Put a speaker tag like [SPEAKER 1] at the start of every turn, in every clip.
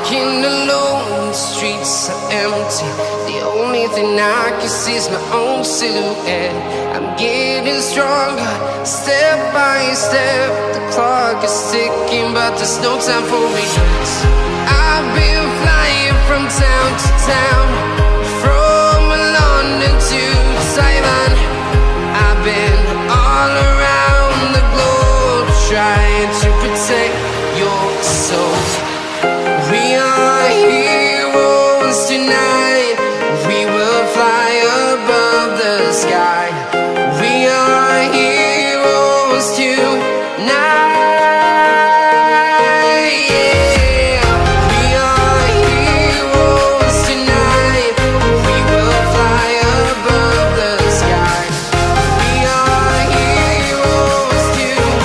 [SPEAKER 1] walking alone, the streets are empty. The only thing I can see is my own silhouette. I'm getting stronger, step by step. The clock is ticking, but there's no time for regrets. I've been flying from town to town, from London to Taiwan. I've been all around the globe, trying to protect your soul. We are heroes tonight. We will fly above the sky. We are heroes tonight. Yeah. We are heroes tonight. We will fly above the sky. We are heroes tonight.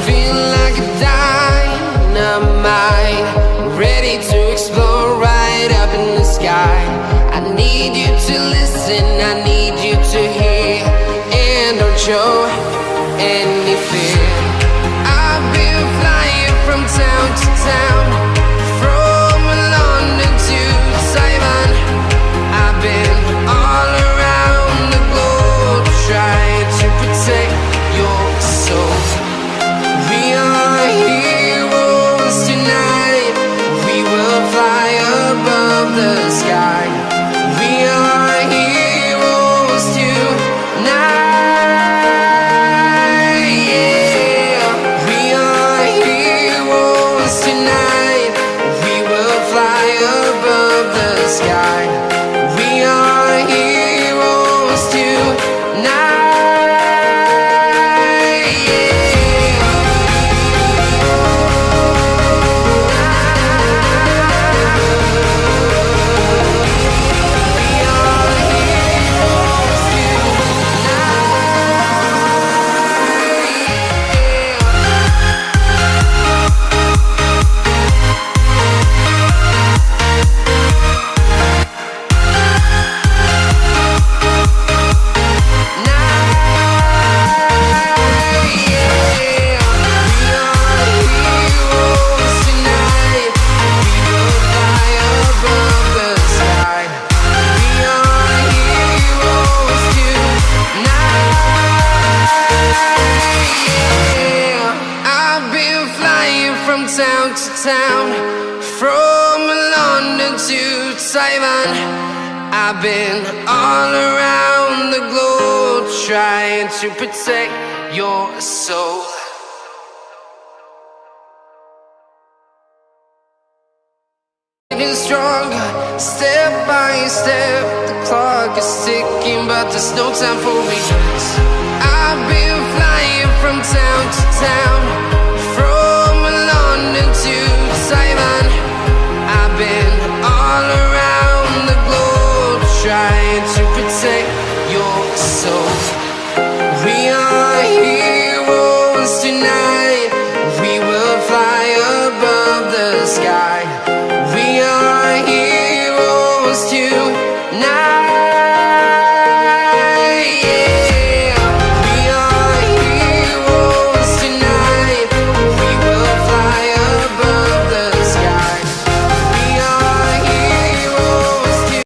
[SPEAKER 1] Feeling like a dynamite, ready to explode right up in the sky. I need you to listen, I need you to hear, and don't show any fear. I've been flying from town to town, from London to Taiwan. I've been all around the globe, trying to protect your soul. We are heroes tonight. We will fly above the sky. We are heroes tonight. Yeah. We are heroes tonight. We will fly above the sky. We are heroes tonight. Town to town, from London to Taiwan. I've been all around the globe, trying to protect your soul. Getting stronger, step by step. The clock is ticking, but there's no time for regrets. I've been flying from town to town, from London to Taiwan. I've been all around the globe, trying to protect your soul. We are heroes tonight. We will fly above the sky. We are heroes tonight.